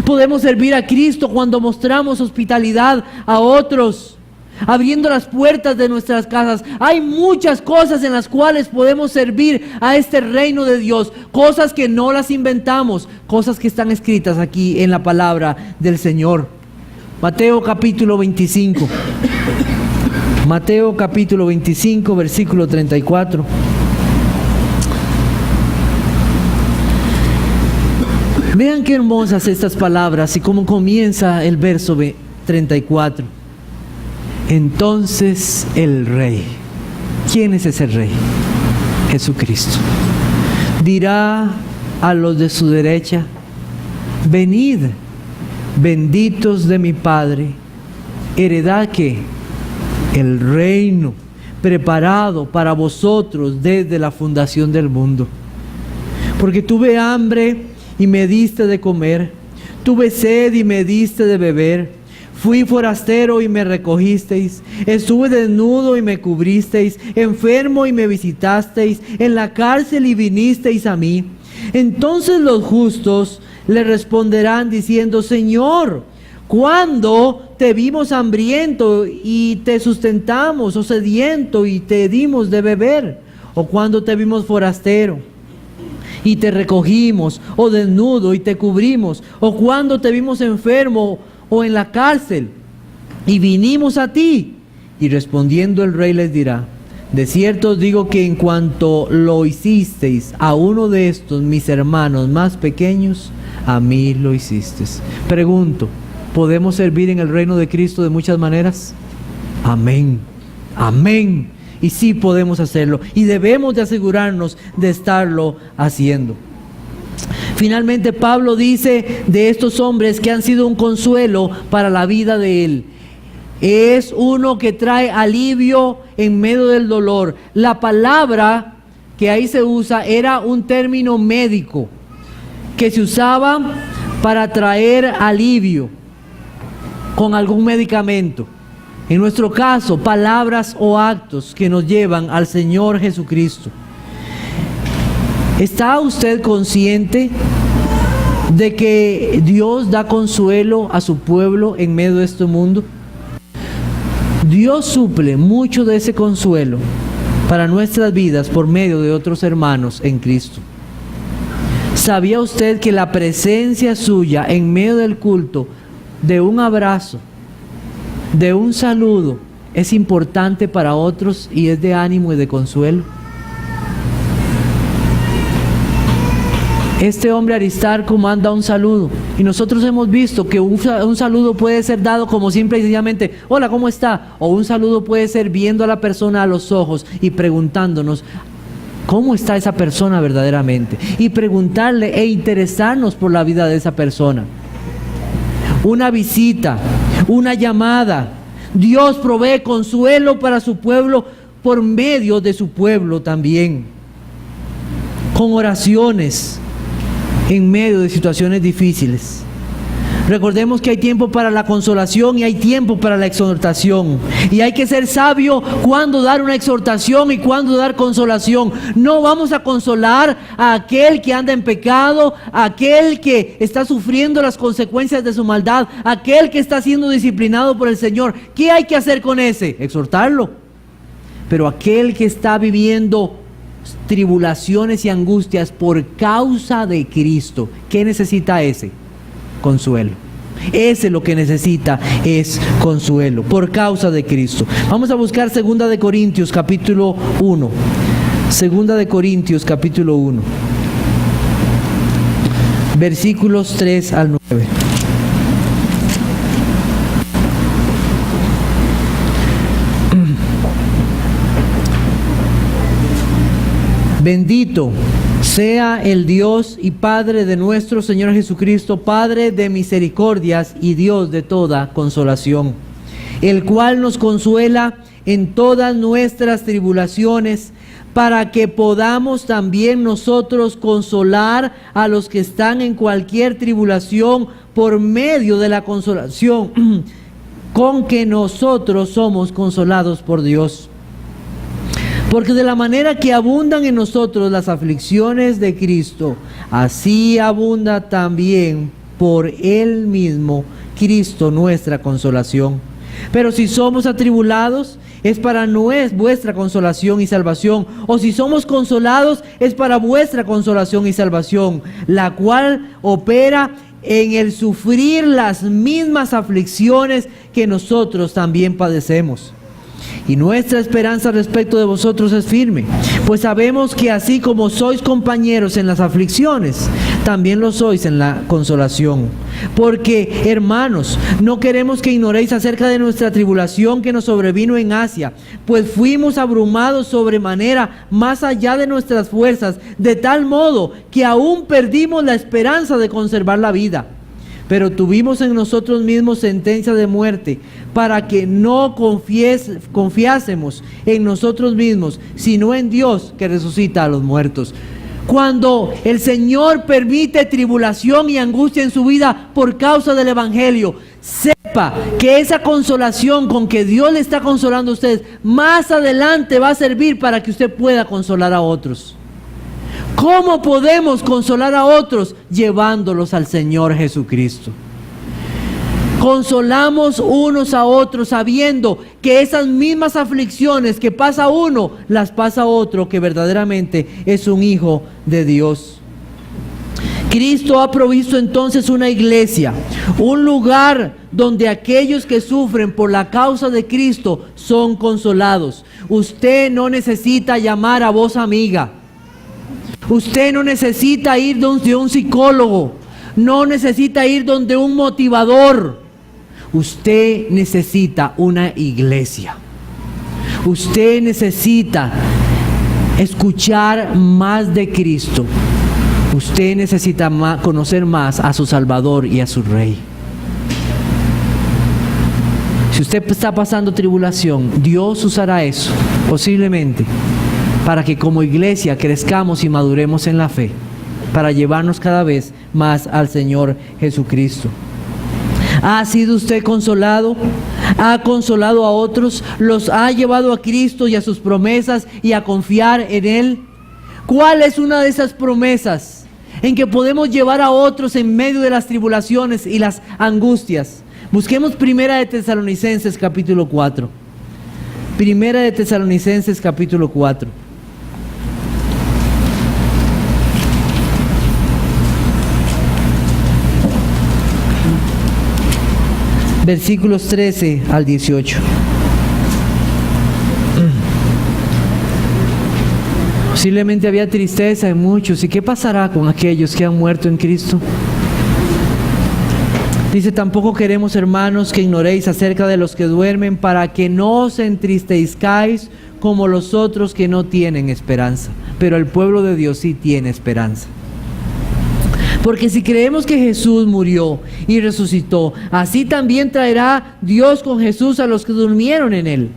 Podemos servir a Cristo cuando mostramos hospitalidad a otros, abriendo las puertas de nuestras casas. Hay muchas cosas en las cuales podemos servir a este reino de Dios, cosas que no las inventamos, cosas que están escritas aquí en la palabra del Señor. Mateo capítulo 25. Mateo capítulo 25, versículo 34. Vean qué hermosas estas palabras y cómo comienza el verso 34. Entonces el Rey. ¿Quién es ese Rey? Jesucristo. Dirá a los de su derecha: venid, benditos de mi Padre, heredad que el reino preparado para vosotros desde la fundación del mundo. Porque tuve hambre y me diste de comer, tuve sed y me diste de beber, fui forastero y me recogisteis, estuve desnudo y me cubristeis, enfermo y me visitasteis, en la cárcel y vinisteis a mí. Entonces los justos le responderán diciendo: Señor, ¿cuándo te vimos hambriento y te sustentamos, o sediento y te dimos de beber? ¿O cuándo te vimos forastero y te recogimos, o desnudo y te cubrimos? ¿O cuándo te vimos enfermo o en la cárcel y vinimos a ti? Y respondiendo el Rey les dirá: de cierto os digo que en cuanto lo hicisteis a uno de estos mis hermanos más pequeños, a mí lo hicisteis. Pregunto: ¿podemos servir en el reino de Cristo de muchas maneras? Amén. Amén. Y sí podemos hacerlo. Y debemos de asegurarnos de estarlo haciendo. Finalmente, Pablo dice de estos hombres que han sido un consuelo para la vida de él. Es uno que trae alivio en medio del dolor. La palabra que ahí se usa era un término médico que se usaba para traer alivio con algún medicamento. En nuestro caso, palabras o actos que nos llevan al Señor Jesucristo. ¿Está usted consciente de que Dios da consuelo a su pueblo en medio de este mundo? Dios suple mucho de ese consuelo para nuestras vidas por medio de otros hermanos en Cristo. ¿Sabía usted que la presencia suya en medio del culto, de un abrazo, de un saludo, es importante para otros y es de ánimo y de consuelo? Este hombre Aristarco manda un saludo y nosotros hemos visto que un saludo puede ser dado como simple y sencillamente hola, ¿cómo está? O un saludo puede ser viendo a la persona a los ojos y preguntándonos ¿cómo está esa persona verdaderamente? Y preguntarle e interesarnos por la vida de esa persona. Una visita, una llamada. Dios provee consuelo para su pueblo por medio de su pueblo también. Con oraciones en medio de situaciones difíciles. Recordemos que hay tiempo para la consolación y hay tiempo para la exhortación. Y hay que ser sabio cuándo dar una exhortación y cuándo dar consolación. No vamos a consolar a aquel que anda en pecado, a aquel que está sufriendo las consecuencias de su maldad, a aquel que está siendo disciplinado por el Señor. ¿Qué hay que hacer con ese? Exhortarlo. Pero aquel que está viviendo tribulaciones y angustias por causa de Cristo, ¿qué necesita ese? Consuelo. Ese lo que necesita es consuelo por causa de Cristo. Vamos a buscar 2 de Corintios capítulo 1. 2 de Corintios capítulo 1. Versículos 3 al 9. Bendito sea el Dios y Padre de nuestro Señor Jesucristo, Padre de misericordias y Dios de toda consolación, el cual nos consuela en todas nuestras tribulaciones, para que podamos también nosotros consolar a los que están en cualquier tribulación por medio de la consolación con que nosotros somos consolados por Dios. Porque de la manera que abundan en nosotros las aflicciones de Cristo, así abunda también por Él mismo Cristo nuestra consolación. Pero si somos atribulados, es para vuestra consolación y salvación. O si somos consolados, es para vuestra consolación y salvación, la cual opera en el sufrir las mismas aflicciones que nosotros también padecemos. Y nuestra esperanza respecto de vosotros es firme, pues sabemos que así como sois compañeros en las aflicciones, también lo sois en la consolación. Porque, hermanos, no queremos que ignoréis acerca de nuestra tribulación que nos sobrevino en Asia, pues fuimos abrumados sobremanera más allá de nuestras fuerzas, de tal modo que aún perdimos la esperanza de conservar la vida. Pero tuvimos en nosotros mismos sentencia de muerte, para que no confiásemos en nosotros mismos, sino en Dios que resucita a los muertos. Cuando el Señor permite tribulación y angustia en su vida por causa del Evangelio, sepa que esa consolación con que Dios le está consolando a usted, más adelante va a servir para que usted pueda consolar a otros. ¿Cómo podemos consolar a otros? Llevándolos al Señor Jesucristo. Consolamos unos a otros sabiendo que esas mismas aflicciones que pasa uno, las pasa otro que verdaderamente es un hijo de Dios. Cristo ha provisto entonces una iglesia, un lugar donde aquellos que sufren por la causa de Cristo son consolados. Usted no necesita llamar a voz amiga. Usted no necesita ir donde un psicólogo, no necesita ir donde un motivador. Usted necesita una iglesia. Usted necesita escuchar más de Cristo. Usted necesita conocer más a su Salvador y a su Rey. Si usted está pasando tribulación, Dios usará eso, posiblemente, para que como iglesia crezcamos y maduremos en la fe, para llevarnos cada vez más al Señor Jesucristo. ¿Ha sido usted consolado? ¿Ha consolado a otros? ¿Los ha llevado a Cristo y a sus promesas y a confiar en Él? ¿Cuál es una de esas promesas en que podemos llevar a otros en medio de las tribulaciones y las angustias? Busquemos Primera de Tesalonicenses capítulo 4. Primera de Tesalonicenses capítulo 4. Versículos 13 al 18. Posiblemente había tristeza en muchos. ¿Y qué pasará con aquellos que han muerto en Cristo? Dice: tampoco queremos, hermanos, que ignoréis acerca de los que duermen, para que no os entristezcáis como los otros que no tienen esperanza. Pero el pueblo de Dios sí tiene esperanza. Porque si creemos que Jesús murió y resucitó, así también traerá Dios con Jesús a los que durmieron en Él.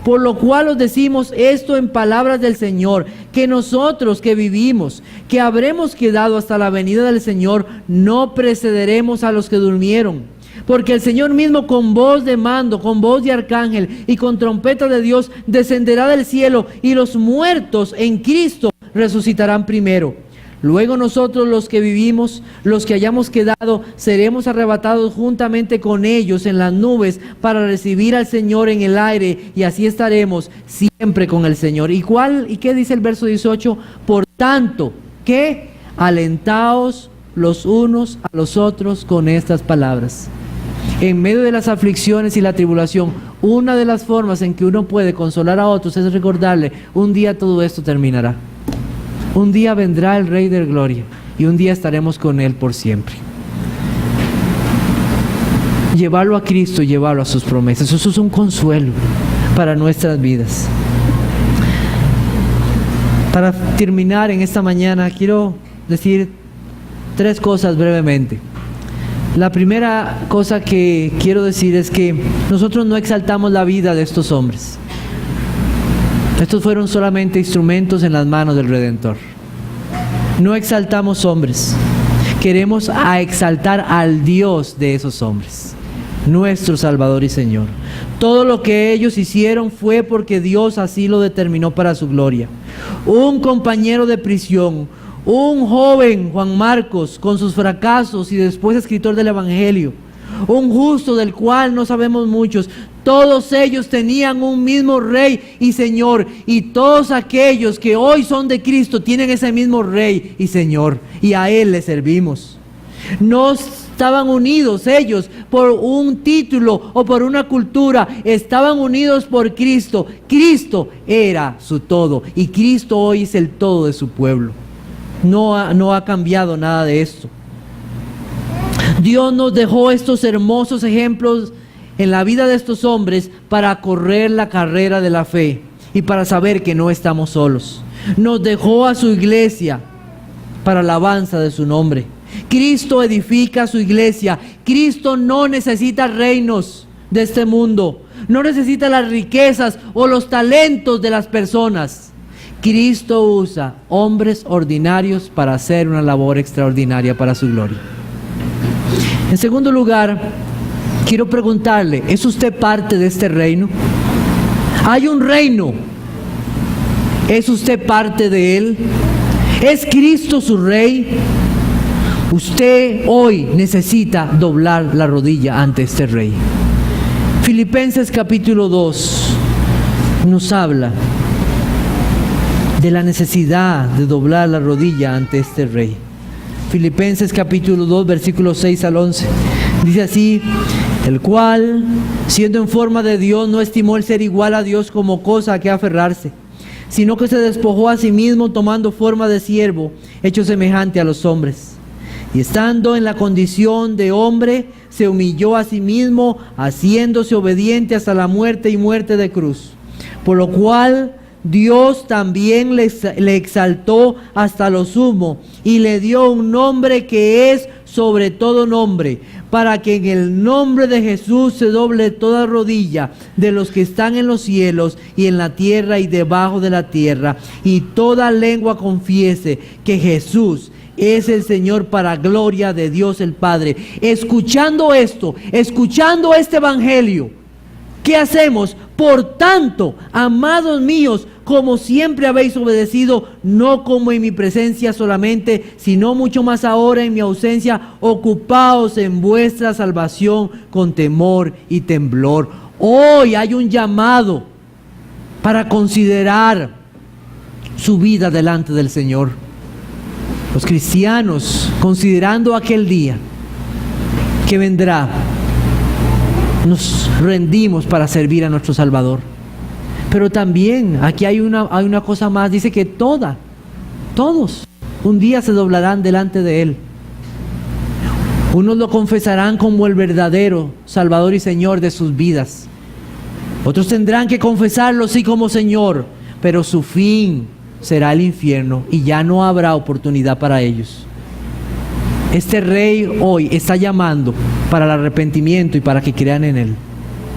Por lo cual os decimos esto en palabras del Señor, que nosotros que vivimos, que habremos quedado hasta la venida del Señor, no precederemos a los que durmieron. Porque el Señor mismo, con voz de mando, con voz de arcángel y con trompeta de Dios, descenderá del cielo, y los muertos en Cristo resucitarán primero. Luego nosotros, los que vivimos, los que hayamos quedado, seremos arrebatados juntamente con ellos en las nubes para recibir al Señor en el aire, y así estaremos siempre con el Señor. ¿Y qué dice el verso 18? Por tanto, ¿qué? Alentaos los unos a los otros con estas palabras. En medio de las aflicciones y la tribulación, una de las formas en que uno puede consolar a otros es recordarle: un día todo esto terminará. Un día vendrá el Rey de Gloria y un día estaremos con Él por siempre. Llevarlo a Cristo, llevarlo a sus promesas, eso es un consuelo para nuestras vidas. Para terminar en esta mañana, quiero decir 3 cosas brevemente. La primera cosa que quiero decir es que nosotros no exaltamos la vida de estos hombres. Estos fueron solamente instrumentos en las manos del Redentor. No exaltamos hombres. Queremos exaltar al Dios de esos hombres, nuestro Salvador y Señor. Todo lo que ellos hicieron fue porque Dios así lo determinó para su gloria. Un compañero de prisión, un joven, Juan Marcos, con sus fracasos y después escritor del Evangelio, un justo del cual no sabemos muchos. Todos ellos tenían un mismo Rey y Señor, y todos aquellos que hoy son de Cristo tienen ese mismo Rey y Señor, y a Él le servimos. No estaban unidos ellos por un título o por una cultura, estaban unidos por Cristo. Cristo era su todo, y Cristo hoy es el todo de su pueblo. No ha cambiado nada de esto. Dios nos dejó estos hermosos ejemplos en la vida de estos hombres para correr la carrera de la fe y para saber que no estamos solos. Nos dejó a su iglesia para alabanza de su nombre. Cristo edifica su iglesia. Cristo no necesita reinos de este mundo, no necesita las riquezas o los talentos de las personas. Cristo usa hombres ordinarios para hacer una labor extraordinaria para su gloria. En segundo lugar, quiero preguntarle: ¿es usted parte de este reino? Hay un reino. ¿Es usted parte de él? ¿Es Cristo su Rey? Usted hoy necesita doblar la rodilla ante este Rey. Filipenses capítulo 2 nos habla de la necesidad de doblar la rodilla ante este Rey. Filipenses capítulo 2, versículos 6 al 11. Dice así: el cual, siendo en forma de Dios, no estimó el ser igual a Dios como cosa a que aferrarse, sino que se despojó a sí mismo, tomando forma de siervo, hecho semejante a los hombres. Y estando en la condición de hombre, se humilló a sí mismo, haciéndose obediente hasta la muerte y muerte de cruz. Por lo cual Dios también le exaltó hasta lo sumo y le dio un nombre que es sobre todo nombre, para que en el nombre de Jesús se doble toda rodilla de los que están en los cielos y en la tierra y debajo de la tierra, y toda lengua confiese que Jesús es el Señor, para gloria de Dios el Padre. Escuchando esto, escuchando este evangelio, ¿qué hacemos? Por tanto, amados míos, como siempre habéis obedecido, no como en mi presencia solamente, sino mucho más ahora en mi ausencia, ocupaos en vuestra salvación con temor y temblor. Hoy hay un llamado para considerar su vida delante del Señor. Los cristianos, considerando aquel día que vendrá, nos rendimos para servir a nuestro Salvador. Pero también aquí hay una cosa más. Dice que todos un día se doblarán delante de Él. Unos lo confesarán como el verdadero Salvador y Señor de sus vidas. Otros tendrán que confesarlo sí como Señor, pero su fin será el infierno y ya no habrá oportunidad para ellos. Este Rey hoy está llamando para el arrepentimiento y para que crean en Él,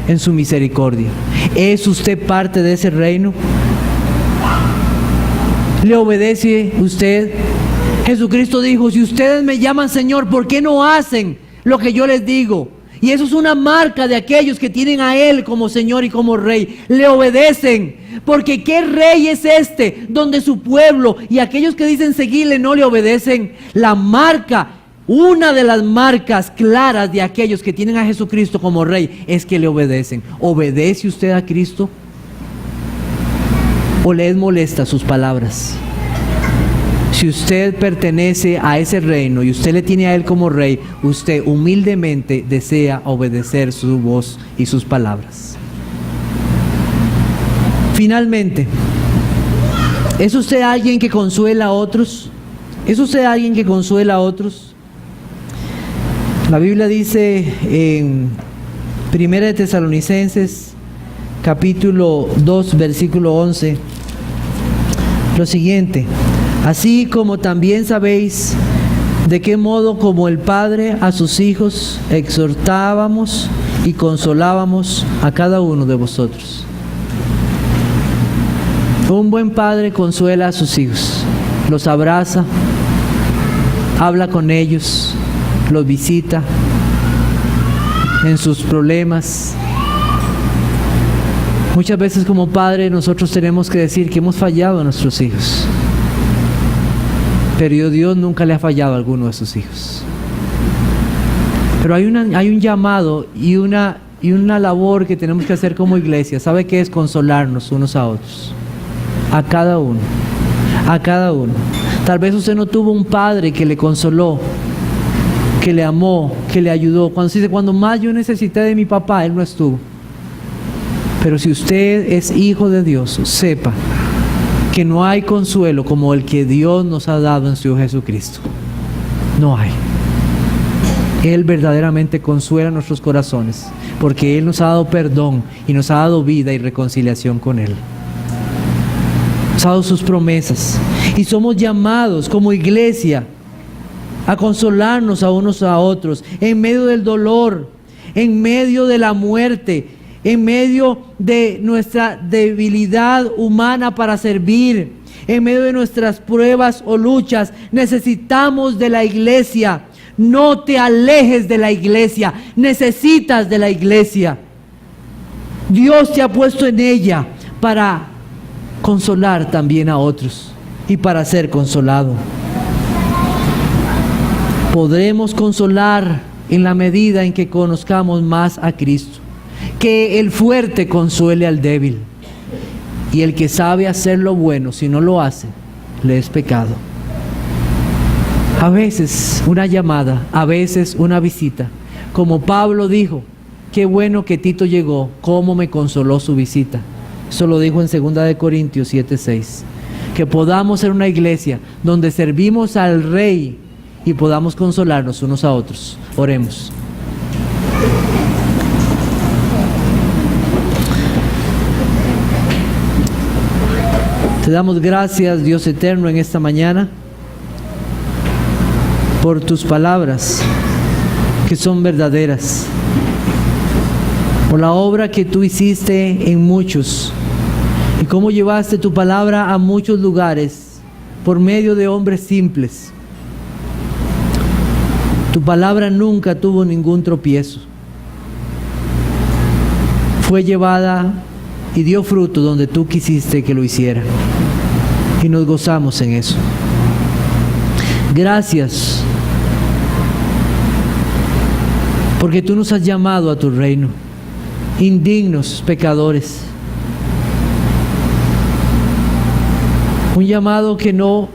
en su misericordia. ¿Es usted parte de ese reino? ¿Le obedece usted? Jesucristo dijo: si ustedes me llaman Señor, ¿por qué no hacen lo que yo les digo? Y eso es una marca de aquellos que tienen a Él como Señor y como Rey. Le obedecen. Porque ¿qué rey es este donde su pueblo y aquellos que dicen seguirle no le obedecen? La marca, una de las marcas claras de aquellos que tienen a Jesucristo como Rey es que le obedecen. ¿Obedece usted a Cristo? ¿O le es molesta sus palabras? Si usted pertenece a ese reino y usted le tiene a Él como Rey, usted humildemente desea obedecer su voz y sus palabras. Finalmente, ¿es usted alguien que consuela a otros? ¿Es usted alguien que consuela a otros? La Biblia dice en 1 de Tesalonicenses, capítulo 2, versículo 11, lo siguiente: así como también sabéis de qué modo como el Padre a sus hijos exhortábamos y consolábamos a cada uno de vosotros. Un buen padre consuela a sus hijos, los abraza, habla con ellos, los visita en sus problemas. Muchas veces como padre nosotros tenemos que decir que hemos fallado a nuestros hijos, pero Dios nunca le ha fallado a alguno de sus hijos. Pero hay un llamado y una labor que tenemos que hacer como iglesia. ¿Sabe qué es? Consolarnos unos a otros. A cada uno. Tal vez usted no tuvo un padre que le consoló, que le amó, que le ayudó. Cuando más yo necesité de mi papá, Él no estuvo. Pero si usted es hijo de Dios, sepa que no hay consuelo como el que Dios nos ha dado en su Hijo Jesucristo. No hay. Él verdaderamente consuela nuestros corazones, porque Él nos ha dado perdón y nos ha dado vida y reconciliación con Él. Nos ha dado sus promesas y somos llamados como iglesia a consolarnos a unos a otros en medio del dolor, en medio de la muerte, en medio de nuestra debilidad humana para servir, en medio de nuestras pruebas o luchas. Necesitamos de la iglesia. No te alejes de la iglesia, necesitas de la iglesia. Dios te ha puesto en ella para consolar también a otros y para ser consolado. Podremos consolar en la medida en que conozcamos más a Cristo. Que el fuerte consuele al débil, y el que sabe hacer lo bueno, si no lo hace, le es pecado. A veces una llamada, a veces una visita. Como Pablo dijo: qué bueno que Tito llegó, cómo me consoló su visita. Eso lo dijo en 2 Corintios 7:6. Que podamos ser una iglesia donde servimos al Rey y podamos consolarnos unos a otros. Oremos. Te damos gracias, Dios eterno, en esta mañana por tus palabras que son verdaderas, por la obra que tú hiciste en muchos y cómo llevaste tu palabra a muchos lugares por medio de hombres simples. Tu palabra nunca tuvo ningún tropiezo. Fue llevada y dio fruto donde tú quisiste que lo hiciera. Y nos gozamos en eso. Gracias, porque tú nos has llamado a tu reino, indignos pecadores. Un llamado que no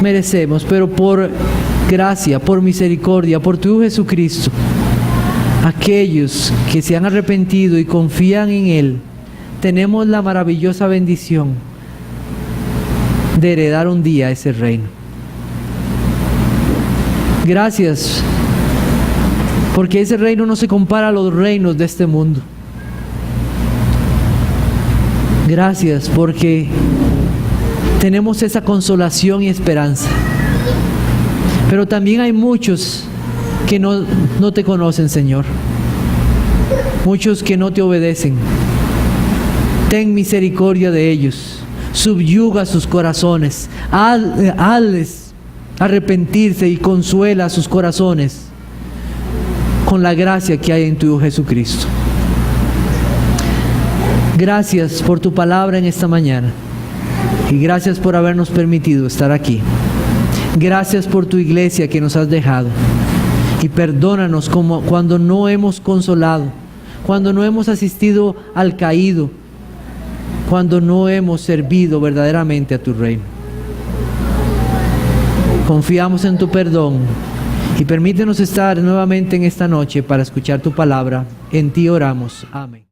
merecemos, pero por gracia, por misericordia, por tu Hijo Jesucristo, aquellos que se han arrepentido y confían en Él, tenemos la maravillosa bendición de heredar un día ese reino. Gracias, porque ese reino no se compara a los reinos de este mundo. Gracias, porque tenemos esa consolación y esperanza. Pero también hay muchos que no te conocen, Señor. Muchos que no te obedecen. Ten misericordia de ellos. Subyuga sus corazones. Hazles arrepentirse y consuela sus corazones con la gracia que hay en tu Hijo Jesucristo. Gracias por tu palabra en esta mañana. Y gracias por habernos permitido estar aquí. Gracias por tu iglesia que nos has dejado. Y perdónanos como cuando no hemos consolado, cuando no hemos asistido al caído, cuando no hemos servido verdaderamente a tu reino. Confiamos en tu perdón y permítenos estar nuevamente en esta noche para escuchar tu palabra. En ti oramos. Amén.